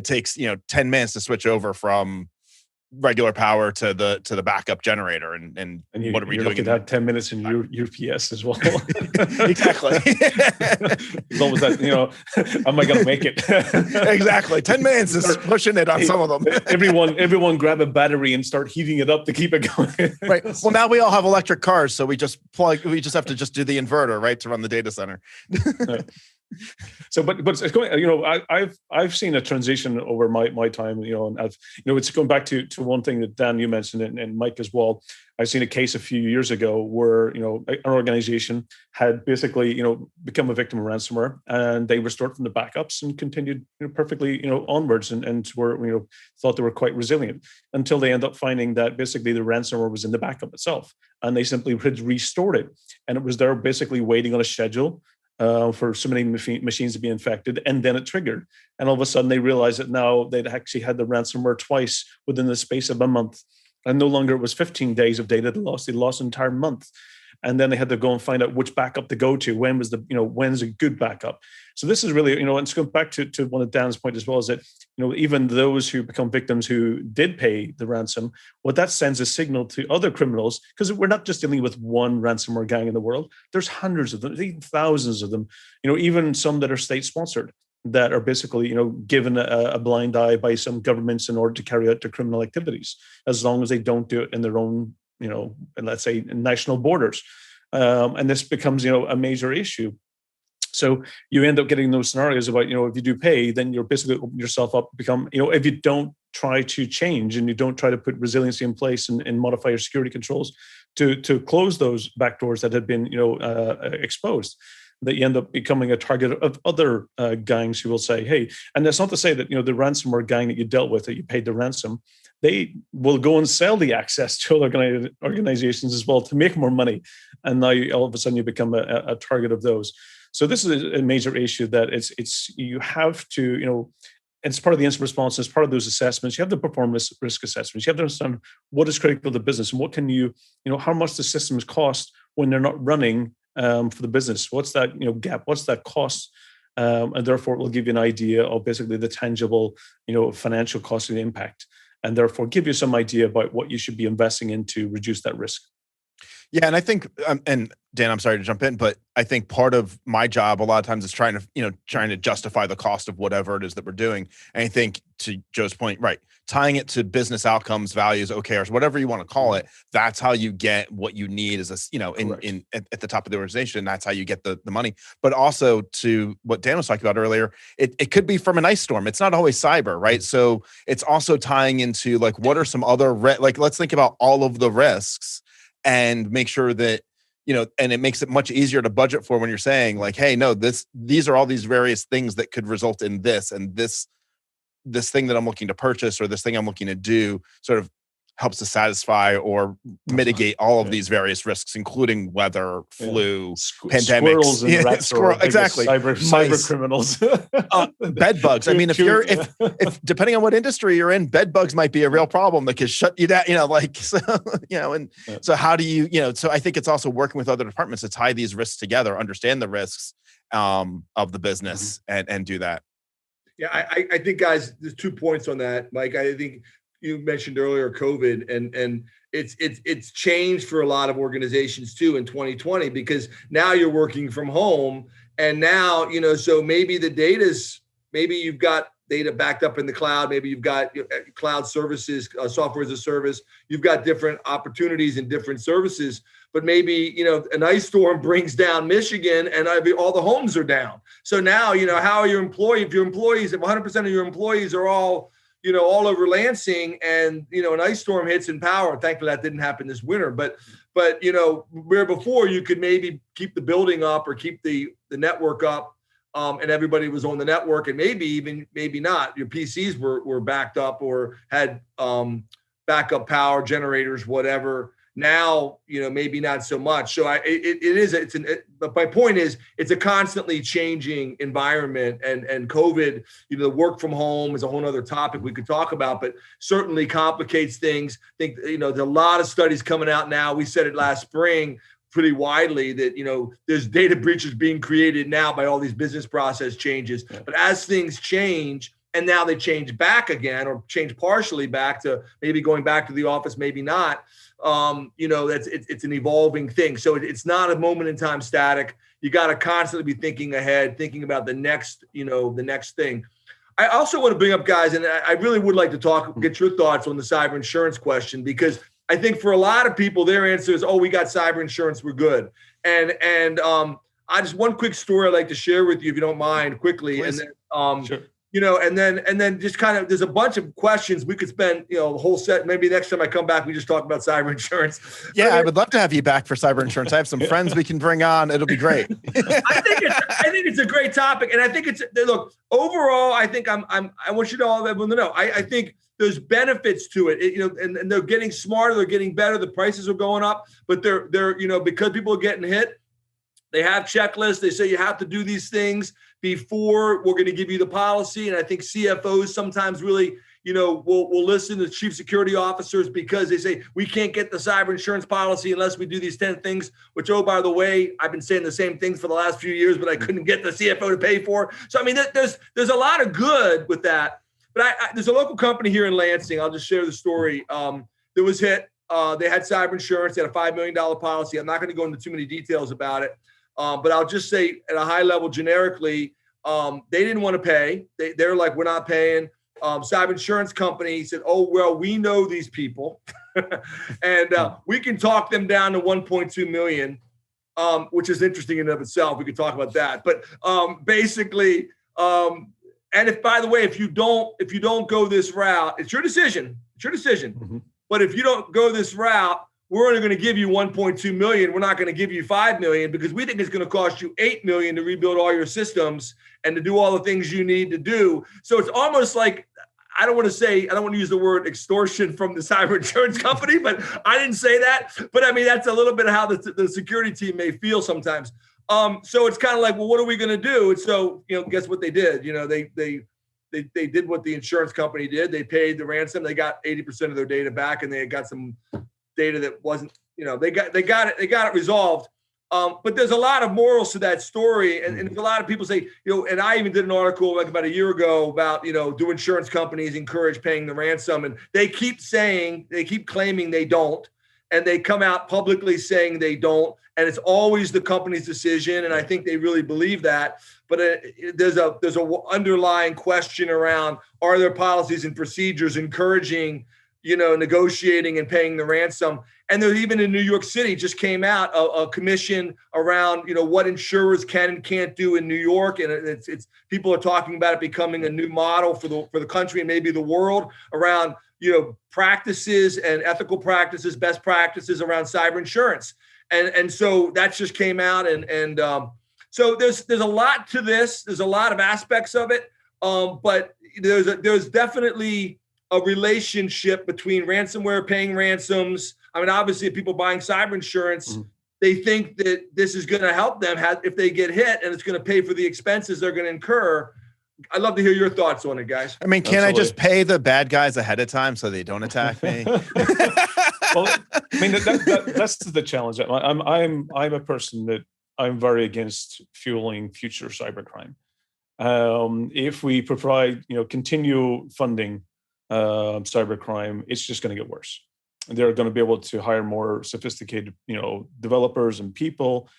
takes, 10 minutes to switch over from regular power to the backup generator. And what are we doing?
You could have 10 minutes in your UPS as well.
Exactly.
As long as that, am I going to make it?
Exactly. 10 minutes is pushing it on some of them.
Everyone grab a battery and start heating it up to keep it going.
Right. Well, now we all have electric cars, so we just have to just do the inverter, right, to run the data center.
So, but it's going. I've seen a transition over my time. And it's going back to one thing that Dan, you mentioned, and Mike as well. I've seen a case a few years ago where an organization had basically become a victim of ransomware, and they restored from the backups and continued perfectly onwards, and were thought they were quite resilient until they end up finding that basically the ransomware was in the backup itself, and they simply had restored it, and it was there basically waiting on a schedule for so many machines to be infected, and then it triggered. And all of a sudden they realized that now they'd actually had the ransomware twice within the space of a month. And no longer it was 15 days of data they lost an entire month. And then they had to go and find out which backup to go to. When was when's a good backup? So this is really, and to go back to one of Dan's point as well, is that, even those who become victims who did pay the ransom, what that sends a signal to other criminals, because we're not just dealing with one ransomware gang in the world. There's hundreds of them, even thousands of them, even some that are state sponsored, that are basically, given a blind eye by some governments in order to carry out their criminal activities, as long as they don't do it in their own, let's say, national borders. And this becomes, a major issue. So you end up getting those scenarios about, if you do pay, then you're basically opening yourself up, become, if you don't try to change and you don't try to put resiliency in place and modify your security controls to close those back doors that had been, exposed, that you end up becoming a target of other gangs who will say, hey, and that's not to say that, the ransomware gang that you dealt with, that you paid the ransom, they will go and sell the access to other organizations as well to make more money. And now all of a sudden you become a target of those. So this is a major issue that it's you have to, it's part of the incident response. It's part of those assessments. You have to perform risk assessments. You have to understand what is critical to the business and what can how much the systems cost when they're not running for the business. What's that gap? What's that cost? And therefore, it will give you an idea of basically the tangible financial cost of the impact, and therefore give you some idea about what you should be investing in to reduce that risk.
Yeah, and I think, and Dan, I'm sorry to jump in, but I think part of my job a lot of times is trying to justify the cost of whatever it is that we're doing. And I think to Joe's point, right, tying it to business outcomes, values, OKRs, whatever you want to call it, that's how you get what you need as at the top of the organization. And that's how you get the money. But also to what Dan was talking about earlier, it could be from an ice storm. It's not always cyber, right? So it's also tying into like, what are some other, let's think about all of the risks and make sure that, and it makes it much easier to budget for when you're saying like, hey, no, these are all these various things that could result in this, and this thing that I'm looking to purchase or this thing I'm looking to do sort of helps to satisfy or mitigate all of these various risks, including weather, flu, pandemics,
squirrels in the rat store,
exactly,
cyber criminals,
bed bugs. I mean, if depending on what industry you're in, bed bugs might be a real problem that could shut you down. So how do you, So I think it's also working with other departments to tie these risks together, understand the risks of the business, and do that.
Yeah, I think, guys, there's 2 points on that, Mike. I think you mentioned earlier COVID, and it's changed for a lot of organizations too in 2020, because now you're working from home, and now so maybe you've got data backed up in the cloud, maybe you've got cloud services, software as a service, you've got different opportunities and different services, but maybe an ice storm brings down Michigan and all the homes are down. So now how are your employees? If your employees, if 100% of your employees are all all over Lansing, and an ice storm hits in power. Thankfully, that didn't happen this winter. But where before you could maybe keep the building up or keep the network up, and everybody was on the network, and maybe not. Your PCs were backed up or had backup power generators, whatever. Now, maybe not so much. So but my point is, it's a constantly changing environment, and COVID, the work from home is a whole other topic we could talk about, but certainly complicates things. I think, there's a lot of studies coming out now. We said it last spring pretty widely that, there's data breaches being created now by all these business process changes. Yeah. But as things change, and now they change back again, or change partially back to maybe going back to the office, maybe not. It's an evolving thing. So it's not a moment in time static. You got to constantly be thinking ahead, thinking about the next thing. I also want to bring up, guys, and I really would like to get your thoughts on the cyber insurance question, because I think for a lot of people, their answer is, "Oh, we got cyber insurance, we're good." And I just one quick story I'd like to share with you, if you don't mind, quickly. Please. And then, sure. And then just kind of, there's a bunch of questions we could spend, the whole set. Maybe next time I come back, we just talk about cyber insurance. Yeah,
I would love to have you back for cyber insurance. I have some friends we can bring on. It'll be great.
I think it's a great topic, and I think look, overall, I think I want you to all everyone to know. I think there's benefits to it. And they're getting smarter, they're getting better. The prices are going up, but they're because people are getting hit. They have checklists. They say you have to do these things before we're going to give you the policy. And I think CFOs sometimes really, will listen to chief security officers, because they say, we can't get the cyber insurance policy unless we do these 10 things, which, oh, by the way, I've been saying the same things for the last few years, but I couldn't get the CFO to pay for. So, I mean, there's a lot of good with that. But there's a local company here in Lansing. I'll just share the story. That was hit. They had cyber insurance. They had a $5 million policy. I'm not going to go into too many details about it. But I'll just say at a high level, generically, they didn't want to pay. They're like, we're not paying. Cyber insurance company said, oh, well, we know these people and we can talk them down to 1.2 million, which is interesting in and of itself. We could talk about that. But basically, and if, by the way, if you don't go this route, it's your decision. It's your decision. Mm-hmm. But if you don't go this route, we're only going to give you 1.2 million. We're not going to give you 5 million, because we think it's going to cost you 8 million to rebuild all your systems and to do all the things you need to do. So it's almost like, I don't want to use the word extortion from the cyber insurance company, but I didn't say that. But I mean, that's a little bit of how the security team may feel sometimes. So it's kind of like, well, what are we going to do? And so, guess what they did? They they did what the insurance company did. They paid the ransom. They got 80% of their data back, and they got some data that wasn't, they got it resolved. But there's a lot of morals to that story. And there's a lot of people say, and I even did an article like about a year ago about, do insurance companies encourage paying the ransom? And they keep claiming they don't. And they come out publicly saying they don't. And it's always the company's decision. And I think they really believe that. But there's a underlying question around, are there policies and procedures encouraging, negotiating and paying the ransom? And there's even in New York City just came out a commission around, what insurers can and can't do in New York. And it's people are talking about it becoming a new model for the country and maybe the world around, practices and ethical practices, best practices around cyber insurance. And so that just came out. And so there's a lot to this. There's a lot of aspects of it. But there's definitely a relationship between ransomware, paying ransoms. I mean, obviously, if people buying cyber insurance, they think that this is going to help them if they get hit, and it's going to pay for the expenses they're going to incur. I'd love to hear your thoughts on it, guys.
I mean, can I just pay the bad guys ahead of time so they don't attack me?
Well, I mean, that's the challenge. I'm a person that I'm very against fueling future cybercrime. If we provide, continue funding cybercrime, it's just going to get worse. They're going to be able to hire more sophisticated, developers and people,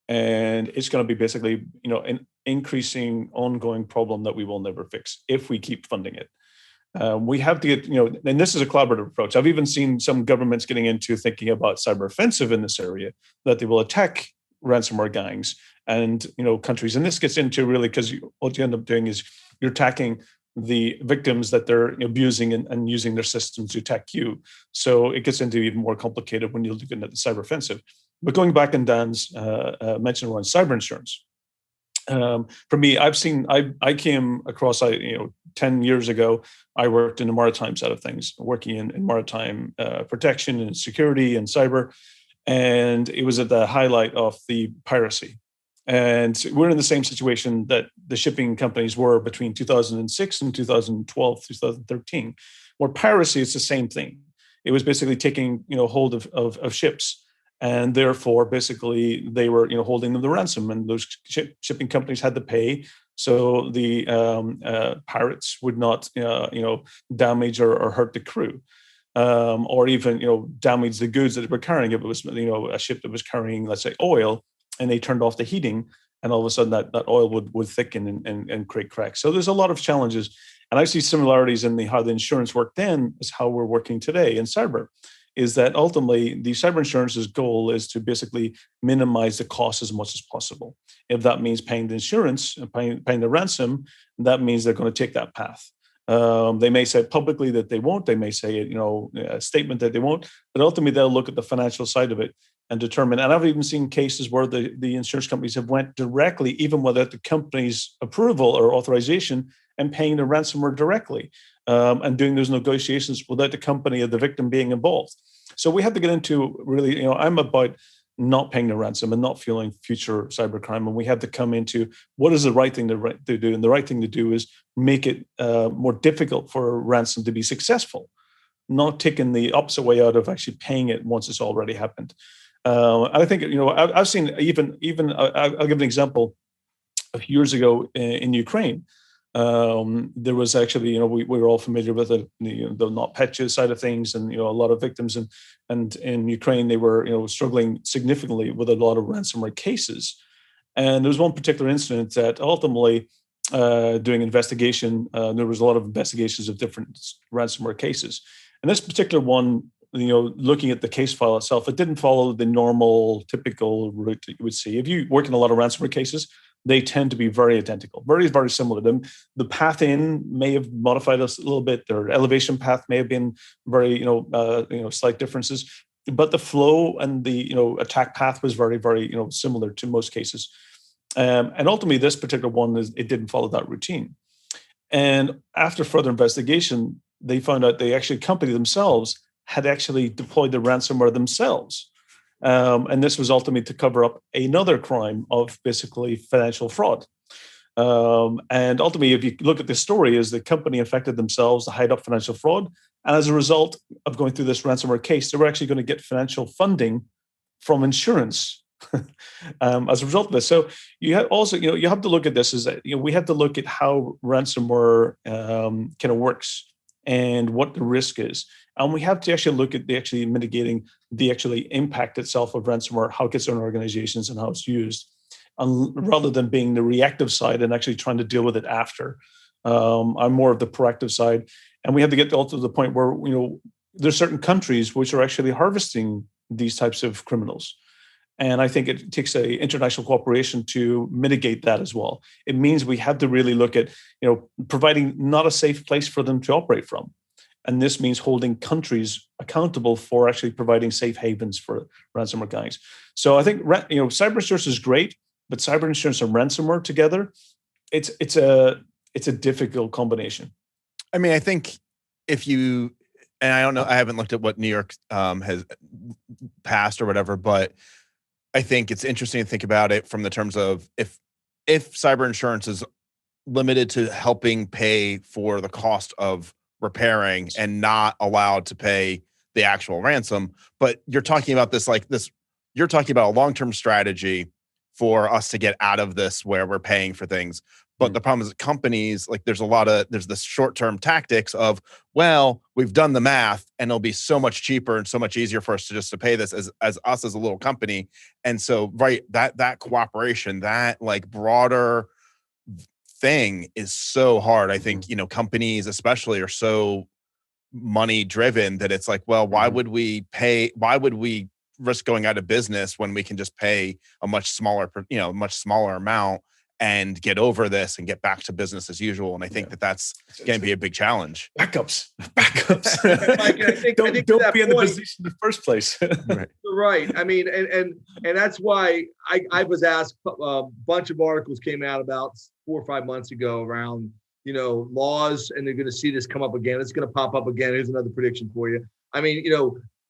and it's going to be basically, an increasing, ongoing problem that we will never fix if we keep funding it. We have to get, and this is a collaborative approach. I've even seen some governments getting into thinking about cyber offensive in this area, that they will attack ransomware gangs and, countries. And this gets into really, because what you end up doing is you're attacking the victims that they're abusing and using their systems to attack you. So it gets into even more complicated when you're looking at the cyber offensive. But going back in Dan's mention around cyber insurance, for me, I came across, 10 years ago, I worked in the maritime side of things, working in maritime protection and security and cyber. And it was at the highlight of the piracy. And we're in the same situation that the shipping companies were between 2006 and 2012, 2013, where piracy is the same thing. It was basically taking, hold of ships. And therefore, basically, they were, holding them the ransom, and those shipping companies had to pay. So the pirates would not, damage or hurt the crew, or even, damage the goods that they were carrying. If it was, a ship that was carrying, let's say, oil, and they turned off the heating, and all of a sudden that oil would thicken and create cracks. So there's a lot of challenges. And I see similarities in how the insurance worked then is how we're working today in cyber, is that ultimately the cyber insurance's goal is to basically minimize the cost as much as possible. If that means paying the insurance, paying the ransom, that means they're going to take that path. They may say publicly that they won't. They may say, a statement that they won't. But ultimately, they'll look at the financial side of it and determine. And I've even seen cases where the insurance companies have went directly, even without the company's approval or authorization, and paying the ransomware directly, and doing those negotiations without the company or the victim being involved. So we have to get into really, I'm about not paying the ransom and not fueling future cybercrime. And we have to come into what is the right thing to do. And the right thing to do is make it more difficult for a ransom to be successful, not taking the opposite way out of actually paying it once it's already happened. I think, I've seen even I'll give an example. A few years ago in Ukraine, there was actually, we were all familiar with the NotPetya side of things, and a lot of victims, and in Ukraine they were struggling significantly with a lot of ransomware cases. And there was one particular incident that ultimately, doing investigation, there was a lot of investigations of different ransomware cases, and this particular one, looking at the case file itself, it didn't follow the normal, typical route that you would see. If you work in a lot of ransomware cases, they tend to be very identical, very, very similar to them. The path in may have modified us a little bit. Their elevation path may have been very, slight differences, but the flow and the, attack path was very, very, similar to most cases. And ultimately, this particular one, it didn't follow that routine. And after further investigation, they found out the company themselves had actually deployed the ransomware themselves. And this was ultimately to cover up another crime of basically financial fraud. And ultimately, if you look at the story, is the company affected themselves to hide up financial fraud. And as a result of going through this ransomware case, they were actually going to get financial funding from insurance as a result of this. So you have also, you have to look at this as we have to look at how ransomware kind of works and what the risk is. And we have to actually look at the actually mitigating the actually impact itself of ransomware, how it gets on organizations and how it's used, rather than being the reactive side and actually trying to deal with it after. I'm more of the proactive side. And we have to get to the point where, there's certain countries which are actually harvesting these types of criminals. And I think it takes a international cooperation to mitigate that as well. It means we have to really look at, providing not a safe place for them to operate from. And this means holding countries accountable for actually providing safe havens for ransomware gangs. So I think, cyber insurance is great, but cyber insurance and ransomware together, it's a difficult combination.
I mean, I think if you, and I don't know, I haven't looked at what New York has passed or whatever, but I think it's interesting to think about it from the terms of if cyber insurance is limited to helping pay for the cost of repairing and not allowed to pay the actual ransom, but you're talking about you're talking about a long-term strategy for us to get out of this where we're paying for things. But the problem is that companies, there's this short-term tactics of, well, we've done the math and it'll be so much cheaper and so much easier for us to pay this as us as a little company. And so, that cooperation, that broader thing is so hard. I think, companies especially are so money driven that it's like, well, why would we risk going out of business when we can just pay a much smaller amount and get over this and get back to business as usual? And I think that's going to be a big challenge.
Backups.
Mike,
don't be in the position in the first place.
Right. I mean, and that's why I was asked, a bunch of articles came out about 4 or 5 months ago around, laws, and they're going to see this come up again. It's going to pop up again. Here's another prediction for you. I mean,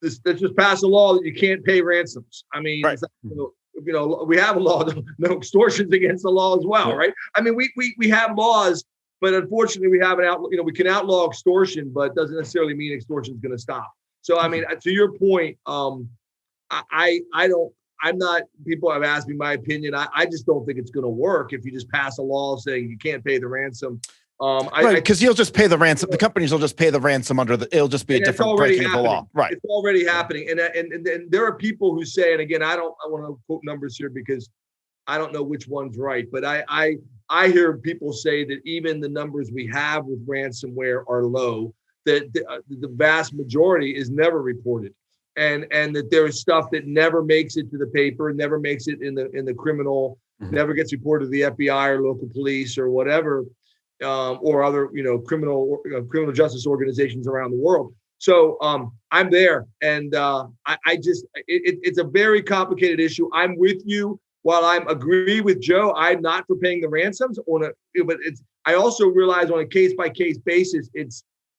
let's just pass a law that you can't pay ransoms. I mean,
right.
We have a law, no extortion's against the law as well, right? I mean, we have laws, but unfortunately we haven't we can outlaw extortion, but it doesn't necessarily mean extortion is going to stop. So, I mean, to your point, people have asked me my opinion. I just don't think it's going to work if you just pass a law saying you can't pay the ransom.
Because you'll just pay the ransom. The companies will just pay the ransom it'll just be a different breaking of the law. Right.
It's already happening. And there are people who say, and again, I want to quote numbers here because I don't know which one's right, but I hear people say that even the numbers we have with ransomware are low, that the vast majority is never reported. And that there is stuff that never makes it to the paper, never makes it in the criminal, never gets reported to the FBI or local police or whatever. Or other, criminal justice organizations around the world. So I'm there, and it's a very complicated issue. I'm with you. While I agree with Joe, I'm not for paying the ransoms I also realize on a case by case basis,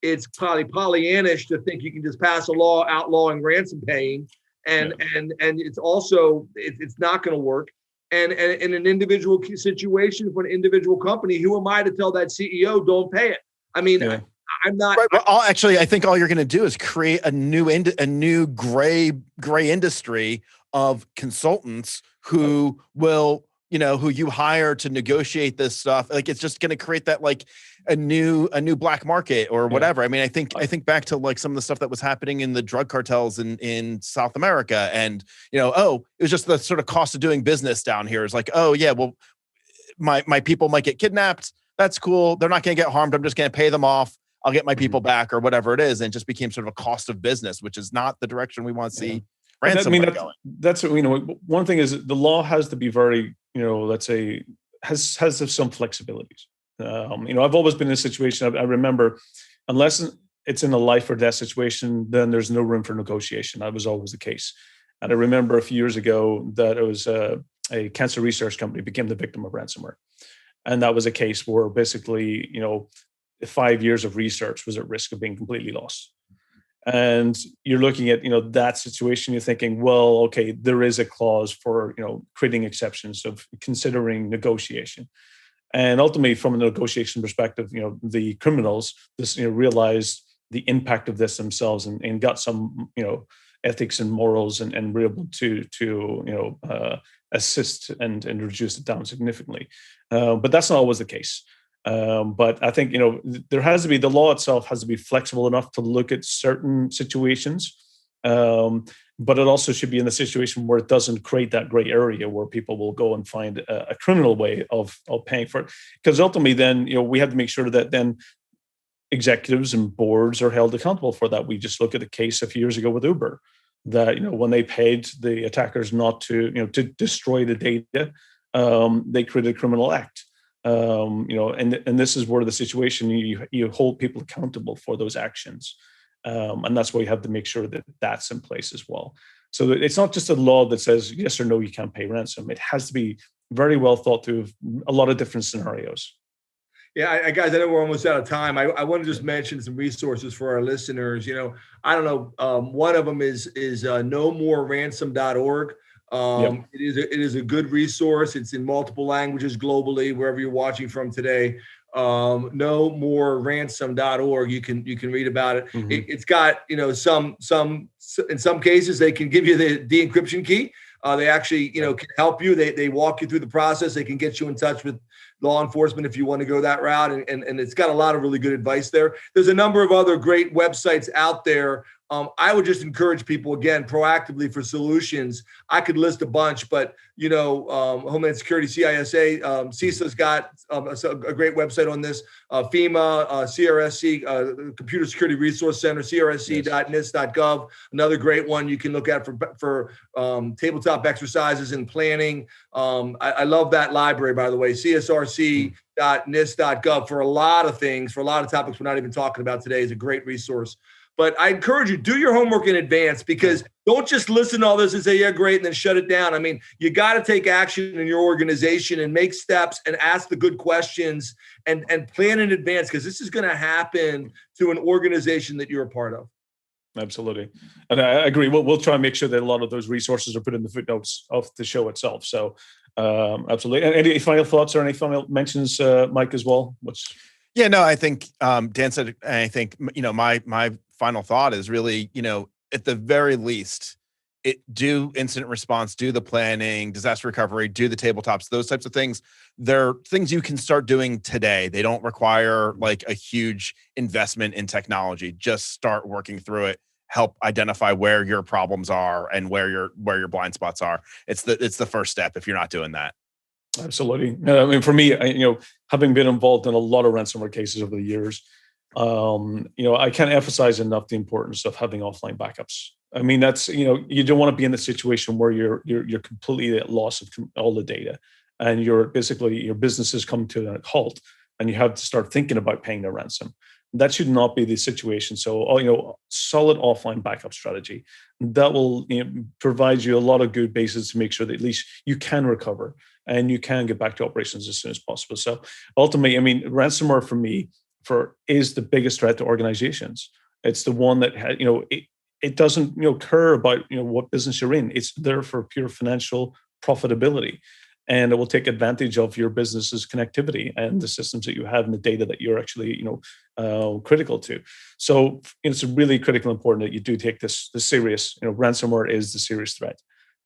it's probably Pollyannish to think you can just pass a law outlawing ransom paying, and it's also it's not going to work. And in an individual situation for an individual company, who am I to tell that CEO don't pay it? I mean, I'm not.
Right, well, I think all you're going to do is create a new gray industry of consultants who will, who you hire to negotiate this stuff. Like, it's just going to create that a new black market or whatever. I mean, I think back to some of the stuff that was happening in the drug cartels in South America, and it was just the sort of cost of doing business down here. It's like, oh yeah, well, my people might get kidnapped. That's cool. They're not going to get harmed. I'm just going to pay them off. I'll get my people back or whatever it is, and it just became sort of a cost of business, which is not the direction we want to see ransomware going.
That's one thing is the law has to be very, let's say, has some flexibilities. I've always been in a situation. I remember, unless it's in a life or death situation, then there's no room for negotiation. That was always the case. And I remember a few years ago that it was a cancer research company became the victim of ransomware, and that was a case where basically, 5 years of research was at risk of being completely lost. And you're looking at, that situation, you're thinking, well, okay, there is a clause for, creating exceptions of considering negotiation. And ultimately, from a negotiation perspective, the criminals realized the impact of this themselves and got some ethics and morals and were able to assist and reduce it down significantly. But that's not always the case. But I think there has to be, the law itself has to be flexible enough to look at certain situations. But it also should be in the situation where it doesn't create that gray area where people will go and find a criminal way of paying for it. Because ultimately, then we have to make sure that then executives and boards are held accountable for that. We just look at the case a few years ago with Uber, that when they paid the attackers not to to destroy the data, they created a criminal act. And this is where the situation you hold people accountable for those actions. And that's why you have to make sure that that's in place as well. So it's not just a law that says yes or no, you can't pay ransom. It has to be very well thought through, a lot of different scenarios.
Yeah, guys, I know we're almost out of time. I want to just mention some resources for our listeners. I don't know. One of them is nomoreransom.org.
Yep.
It is a good resource. It's in multiple languages globally, wherever you're watching from today. Nomoreransom.org. You can read about it.
Mm-hmm.
It's got some in some cases they can give you the de-encryption key. They actually can help you. They walk you through the process. They can get you in touch with law enforcement if you want to go that route. And it's got a lot of really good advice there. There's a number of other great websites out there. I would just encourage people, again, proactively for solutions. I could list a bunch, but Homeland Security, CISA, CISA's got a great website on this. FEMA, CRSC, Computer Security Resource Center, CRSC.NIST.gov. Another great one you can look at for tabletop exercises and planning. I love that library, by the way, CSRC.NIST.gov, for a lot of things, for a lot of topics we're not even talking about today, is a great resource. But I encourage you, do your homework in advance, because don't just listen to all this and say, yeah, great, and then shut it down. I mean, you got to take action in your organization and make steps and ask the good questions and plan in advance, because this is going to happen to an organization that you're a part of.
Absolutely. And I agree. We'll try and make sure that a lot of those resources are put in the footnotes of the show itself. So absolutely. And any final thoughts or any final mentions, Mike, as well?
Yeah, no, I think Dan said, and I think, my final thought is really, at the very least, do incident response, do the planning, disaster recovery, do the tabletops, those types of things. They're things you can start doing today. They don't require like a huge investment in technology. Just start working through it. Help identify where your problems are and where your blind spots are. It's the first step if you're not doing that.
Absolutely. I mean, for me, having been involved in a lot of ransomware cases over the years, I can't emphasize enough the importance of having offline backups. I mean, that's, you don't want to be in the situation where you're completely at loss of all the data, and your business has come to a halt, and you have to start thinking about paying the ransom. That should not be the situation. So, solid offline backup strategy that will provide you a lot of good basis to make sure that at least you can recover and you can get back to operations as soon as possible. So ultimately, I mean, ransomware for me is the biggest threat to organizations. It's the one that it doesn't care about what business you're in. It's there for pure financial profitability, and it will take advantage of your business's connectivity and the systems that you have and the data that you're actually critical to. So it's really critical and important that you do take this serious. Ransomware is the serious threat,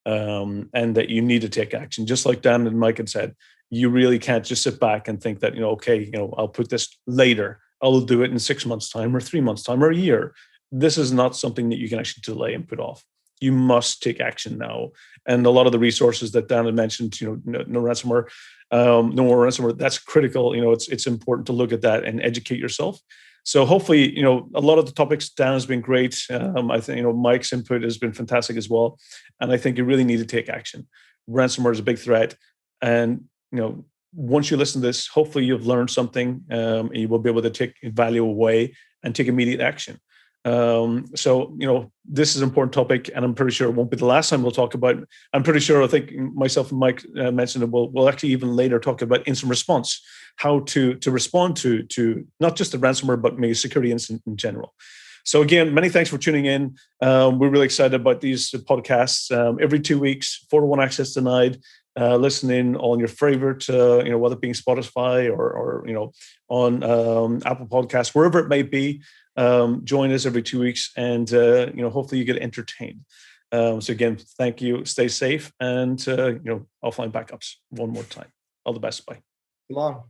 and that you need to take action. Just like Dan and Mike had said, you really can't just sit back and think that I'll put this later. I'll do it in 6 months' time or 3 months' time or a year. This is not something that you can actually delay and put off. You must take action now. And a lot of the resources that Dan had mentioned, no ransomware, no more ransomware, that's critical. It's important to look at that and educate yourself. So hopefully, a lot of the topics, Dan, has been great. I think, Mike's input has been fantastic as well. And I think you really need to take action. Ransomware is a big threat. And, once you listen to this, hopefully you've learned something, and you will be able to take value away and take immediate action. So, this is an important topic, and I'm pretty sure it won't be the last time we'll talk about it. I think myself and Mike mentioned it. We'll actually even later talk about incident response, how to respond to not just the ransomware, but maybe security incident in general. So again, many thanks for tuning in. We're really excited about these podcasts. Every 2 weeks, 401 access denied. listen in on your favorite, whether it being Spotify or on Apple Podcasts, wherever it may be. Join us every 2 weeks, and hopefully you get entertained. So again, thank you. Stay safe, and offline backups one more time. All the best. Bye.
Come on.